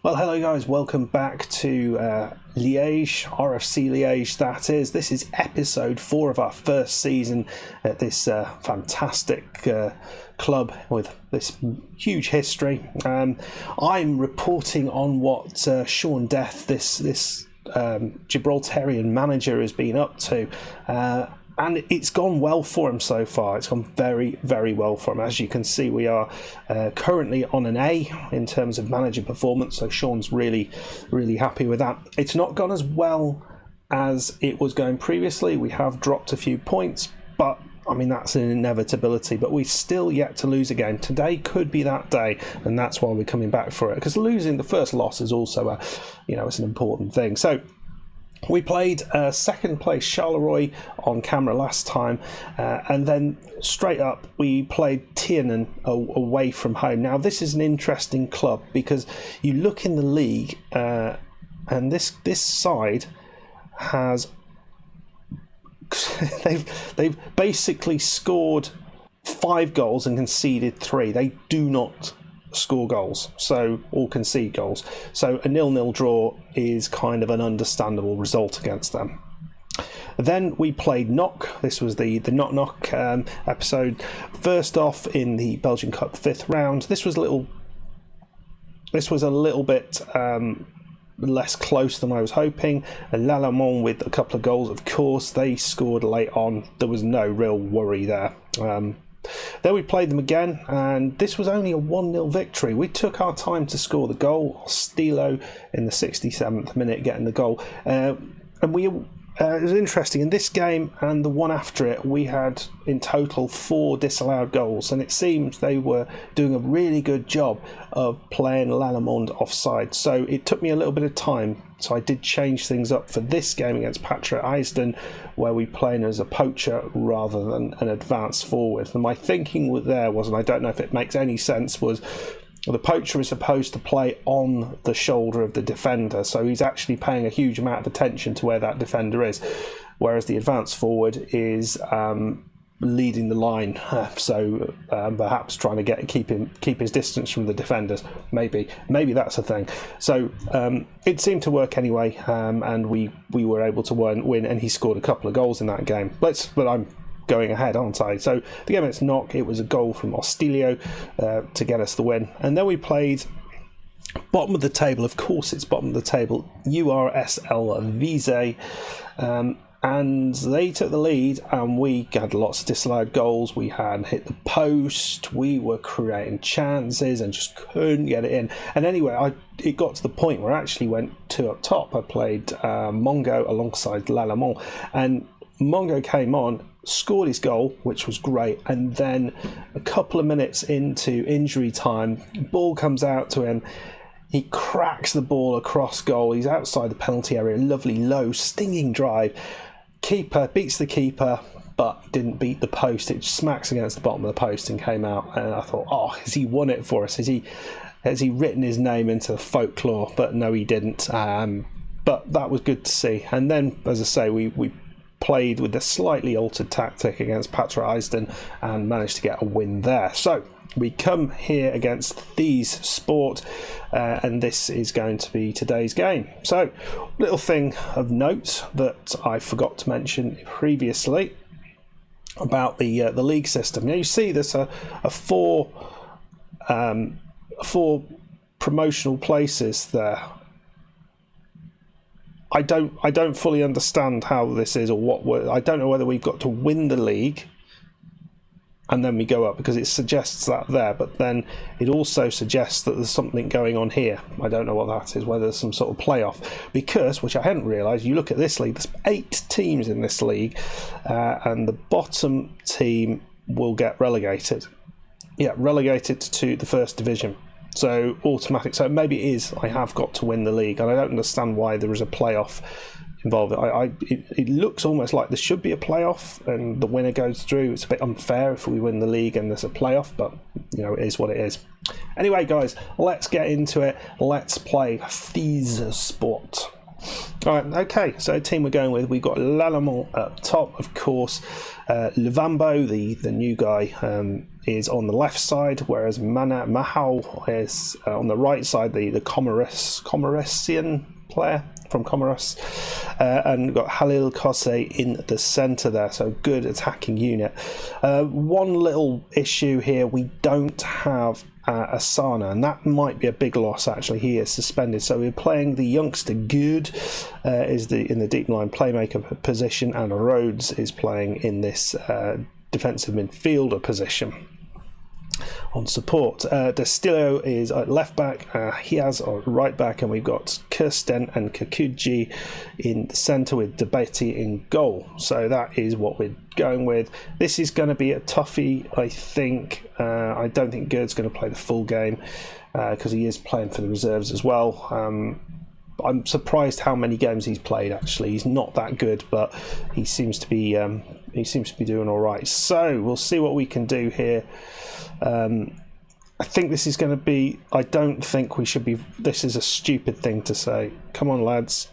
Well, hello guys, welcome back to Liege, RFC Liege that is. This is episode 4 of our first season at this fantastic club with this huge history. I'm reporting on what Sean Death, this Gibraltarian manager, has been up to. And it's gone well for him so far. It's gone very, very well for him. As you can see, we are currently on an A in terms of manager performance. So Sean's really, really happy with that. It's not gone as well as it was going previously. We have dropped a few points, but I mean, that's an inevitability. But we still yet to lose again. Today could be that day, and that's why we're coming back for it. Because losing the first loss is also it's an important thing. So we played second place Charleroi on camera last time, and then straight up we played Tiernan away from home. Now this is an interesting club because you look in the league, and this side has they've basically scored 5 goals and conceded 3. They do not score goals, or concede goals. So a 0-0 draw is kind of an understandable result against them. Then we played Knock. This was the knock episode. First off in the Belgian Cup 5th round. This was a little bit less close than I was hoping. Lallemand with a couple of goals, of course. They scored late on. There was no real worry there. Then we played them again, and this was only a 1-0 victory. We took our time to score the goal. Stilo in the 67th minute getting the goal. And it was interesting. In this game and the one after it, we had in total 4 disallowed goals, and it seems they were doing a really good job of playing Lallemand offside. So it took me a little bit of time. So I did change things up for this game against Patra Eisden, where we playing as a poacher rather than an advanced forward. And my thinking there was, and I don't know if it makes any sense, was the poacher is supposed to play on the shoulder of the defender, so he's actually paying a huge amount of attention to where that defender is, whereas the advanced forward is leading the line, so perhaps trying to keep his distance from the defenders. Maybe that's a thing. So it seemed to work anyway, and we were able to win, and he scored a couple of goals in that game. But I'm going ahead, aren't I? So the game against Knock, it was a goal from Ostilio to get us the win. And then we played bottom of the table. Of course it's bottom of the table, URSL Liege, and they took the lead, and we had lots of disallowed goals. We had hit the post, we were creating chances and just couldn't get it in. And anyway, it got to the point where I actually went 2 up top. I played Mongo alongside Lallemand, and Mongo came on, scored his goal, which was great, and then a couple of minutes into injury time, ball comes out to him. He cracks the ball across goal. He's outside the penalty area. Lovely low stinging drive. Keeper beats the keeper, but didn't beat the post. It smacks against the bottom of the post and came out. And I thought, has he won it for us? Has he written his name into the folklore? But no, he didn't. But that was good to see. And then, as I say, we played with a slightly altered tactic against Patra Eisden and managed to get a win there. So we come here against These Sport, and this is going to be today's game. So, little thing of note that I forgot to mention previously about the league system. Now you see there's a four promotional places there. I don't fully understand how this is, or I don't know whether we've got to win the league and then we go up, because it suggests that there, but then it also suggests that there's something going on here. I don't know what that is, whether there's some sort of playoff, because, which I hadn't realised, you look at this league, there's 8 teams in this league, and the bottom team will get relegated. Yeah, relegated to the first division. So automatic. So maybe it is, I have got to win the league, and I don't understand why there is a playoff involved. It looks almost like there should be a playoff and the winner goes through. It's a bit unfair if we win the league and there's a playoff, but you know, it is what it is. Anyway, guys, let's get into it. Let's play FaZe Sport. All right, okay, so the team we're going with, we've got Lalamont up top, of course. Luvambo, the new guy, is on the left side, whereas Mahal is on the right side, the Comoresian player from Comoros. And we've got Halil Kose in the centre there, so good attacking unit. One little issue here, we don't have Asana, and that might be a big loss. Actually, he is suspended, so we're playing the youngster Good in the deep line playmaker position, and Rhodes is playing in this defensive midfielder position on support. Destillo is at left back, he has on right back, and we've got Kirsten and Kakuji in the centre with Debeti in goal. So that is what we're going with. This is going to be a toughie, I think. I don't think Gerd's going to play the full game because he is playing for the reserves as well. I'm surprised how many games he's played. Actually, he's not that good, but he seems to be doing all right. So we'll see what we can do here. I think this is going to be. I don't think we should be. This is a stupid thing to say. Come on, lads,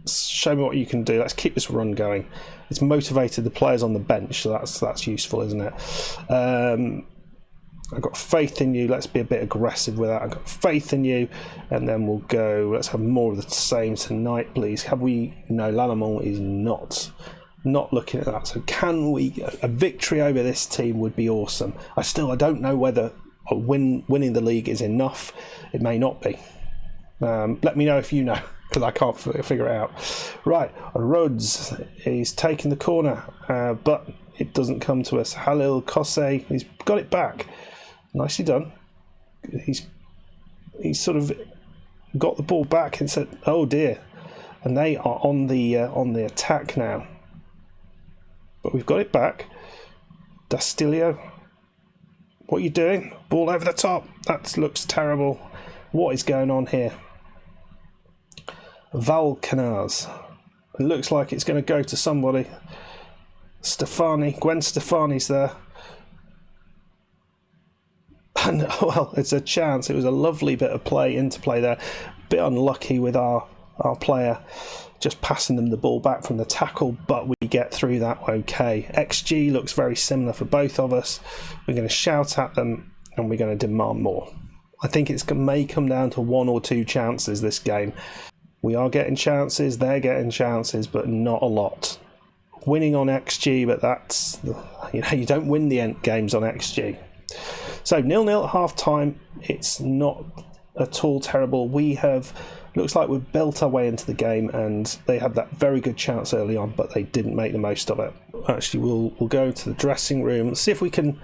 show me what you can do. Let's keep this run going. It's motivated the players on the bench, so that's useful, isn't it? I've got faith in you. Let's be a bit aggressive with that. I've got faith in you, and then we'll go. Let's have more of the same tonight, please. Have we? No, Lalamont is not looking at that. So can we? A victory over this team would be awesome. I don't know whether winning the league is enough. It may not be. Let me know if you know, because I can't figure it out. Right, Rhodes is taking the corner, but it doesn't come to us. Halil Kose, he's got it back. Nicely done. He's sort of got the ball back and said, "Oh dear," and they are on the attack now. But we've got it back. Dastilio, what are you doing? Ball over the top. That looks terrible. What is going on here? Valkanaz. It looks like it's going to go to somebody. Gwen Stefani's there. And, well, it's a chance. It was a lovely bit of interplay there. Bit unlucky with our player just passing them the ball back from the tackle, but we get through that okay. XG looks very similar for both of us. We're going to shout at them and we're going to demand more. I think it may come down to 1 or 2 chances this game. We are getting chances, they're getting chances, but not a lot. Winning on XG, but that's, you don't win the end games on XG. So 0-0 at half time. It's not at all terrible. Looks like we've built our way into the game, and they had that very good chance early on, but they didn't make the most of it. Actually, we'll go to the dressing room, see if we can.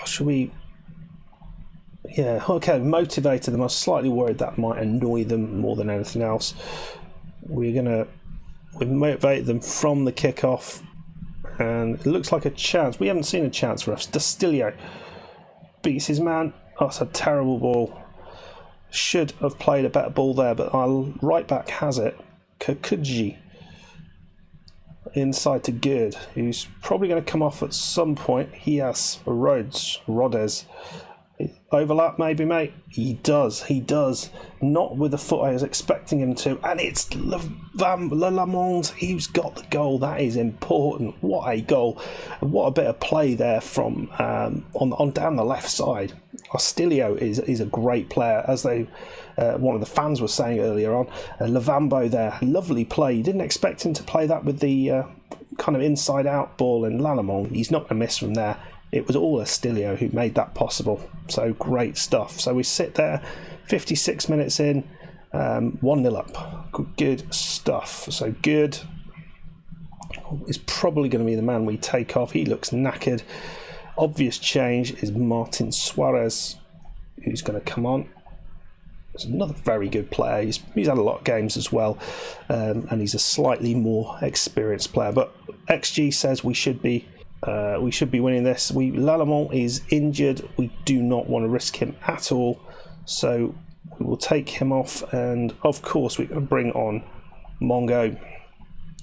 Should we? Yeah, okay. Motivated them. I was slightly worried that might annoy them more than anything else. We motivate them from the kickoff, and it looks like a chance. We haven't seen a chance for us. Dastilio beats his man. Oh, that's a terrible ball. Should have played a better ball there, but our right back has it. Kakuji inside to Good, who's probably going to come off at some point. He has Rhodes. Overlap maybe, mate. He does. Not with the foot I was expecting him to. And it's Lalamont. He's got the goal. That is important. What a goal. What a bit of play there from on down the left side. Ostilio is a great player, as one of the fans was saying earlier on. Luvambo there. Lovely play. You didn't expect him to play that with the kind of inside-out ball, and Lalamont, he's not going to miss from there. It was all Astilio who made that possible. So great stuff. So we sit there, 56 minutes in, 1-0 up. Good stuff. So Good is probably going to be the man we take off. He looks knackered. Obvious change is Martin Suarez, who's going to come on. He's another very good player. He's had a lot of games as well, and he's a slightly more experienced player. But XG says we should be winning this. Lalamont is injured. We do not want to risk him at all, so we will take him off, and of course we can bring on Mongo.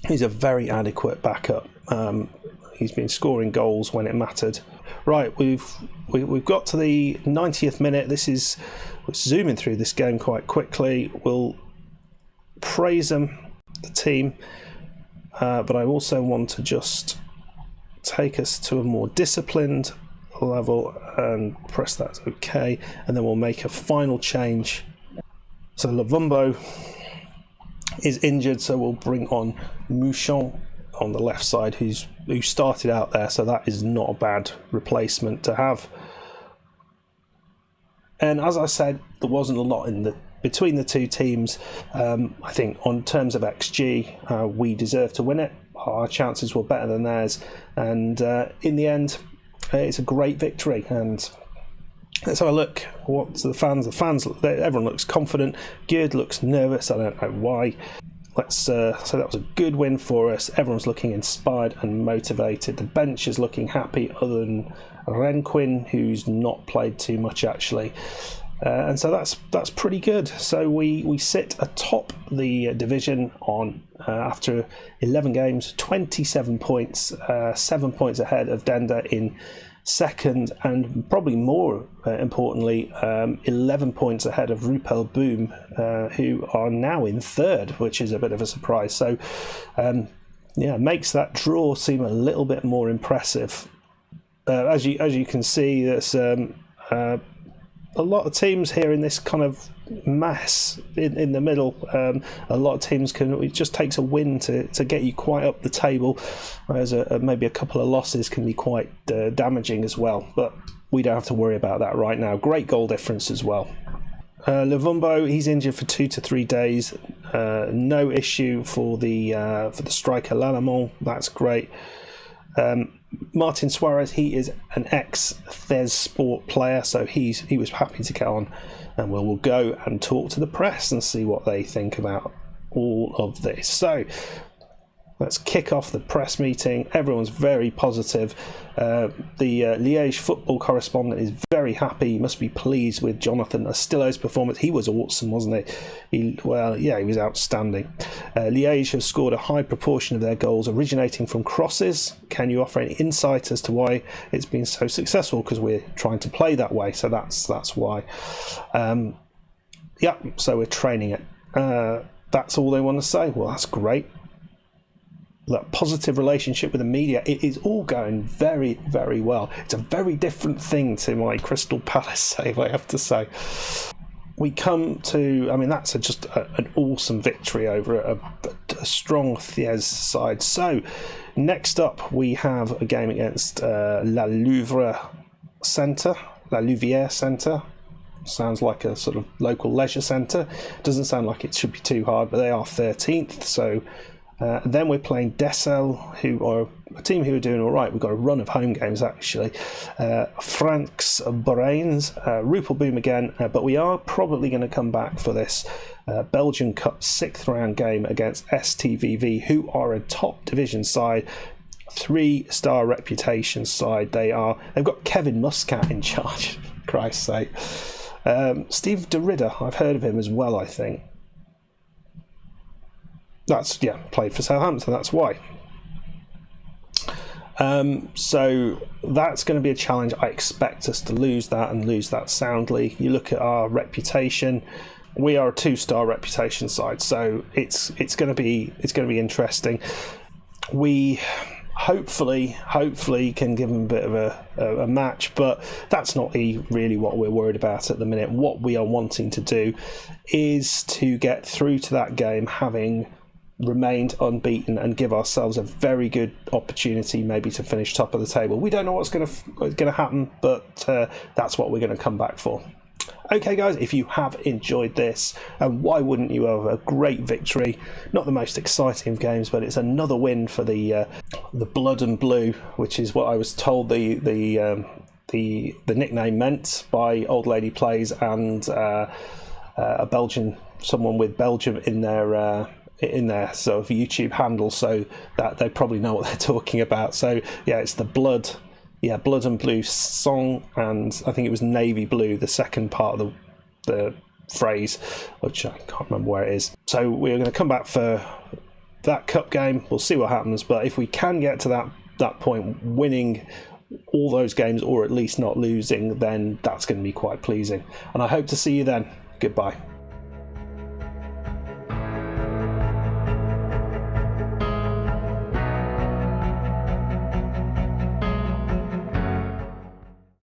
He's a very adequate backup. He's been scoring goals when it mattered Right, we've got to the 90th minute. We're zooming through this game quite quickly. We'll praise them, the team, but I also want to just take us to a more disciplined level and press that OK, and then we'll make a final change. So Luvumbo is injured, so we'll bring on Mouchon on the left side, who started out there, so that is not a bad replacement to have. And as I said, there wasn't a lot between the two teams. I think on terms of XG, we deserved to win it. Our chances were better than theirs, and in the end, it's a great victory. And let's have a look. What the fans? Everyone looks confident. Gerd looks nervous. I don't know why. So that was a good win for us. Everyone's looking inspired and motivated. The bench is looking happy, other than Renquin, who's not played too much actually. And so that's pretty good. So we sit atop the division on after 11 games, 27 points, 7 points ahead of Denda in second, and probably more importantly, 11 points ahead of Rupel Boom, who are now in third, which is a bit of a surprise. So makes that draw seem a little bit more impressive. As you can see, there's a lot of teams here in this kind of mass in the middle. A lot of teams it just takes a win to get you quite up the table, whereas maybe a couple of losses can be quite damaging as well. But we don't have to worry about that right now. Great goal difference as well. Luvumbo, he's injured for 2 to 3 days. No issue for the striker Lalamont. That's great. Martin Suarez, he is an ex-Thez Sport player, so he was happy to get on, and we'll go and talk to the press and see what they think about all of this. So let's kick off the press meeting. Everyone's very positive. The Liège football correspondent is very happy. He must be pleased with Jonathan Astillo's performance. He was awesome, wasn't he? He was outstanding. Liège has scored a high proportion of their goals originating from crosses. Can you offer any insight as to why it's been so successful? Because we're trying to play that way, so that's why. So we're training it. That's all they want to say. Well, that's great. That positive relationship with the media, it is all going very, very well. It's a very different thing to my Crystal Palace save, I have to say. We come to, that's just an awesome victory over a strong Thez side. So next up we have a game against La Louvière Centre. Sounds like a sort of local leisure centre. Doesn't sound like it should be too hard, but they are 13th, so then we're playing Dessel, who are a team who are doing all right. We've got a run of home games actually. Franks Brains, Rupel Boom again, but we are probably going to come back for this Belgian Cup 6th round game against STVV, who are a top division side, 3-star reputation side. They've got Kevin Muscat in charge, for Christ's sake. Steve de Ridder, I've heard of him as well, I think. Played for Southampton, that's why. So that's going to be a challenge. I expect us to lose that and lose that soundly. You look at our reputation, we are a 2-star reputation side, so it's going to be interesting. We hopefully can give them a bit of a match, but that's not really what we're worried about at the minute. What we are wanting to do is to get through to that game having remained unbeaten and give ourselves a very good opportunity maybe to finish top of the table. We don't know what's going to happen, but that's what we're going to come back for. Okay guys, if you have enjoyed this, and why wouldn't you, have a great victory, not the most exciting of games, but it's another win for the Blood and Blue, which is what I was told the nickname meant by Old Lady Plays and a Belgian, someone with Belgium in their sort of YouTube handle, so that they probably know what they're talking about. So it's the Blood and Blue song, and I think it was navy blue, the second part of the phrase, which I can't remember where it is. So we're going to come back for that cup game. We'll see what happens, but if we can get to that point, winning all those games, or at least not losing, then that's going to be quite pleasing. And I hope to see you then. Goodbye.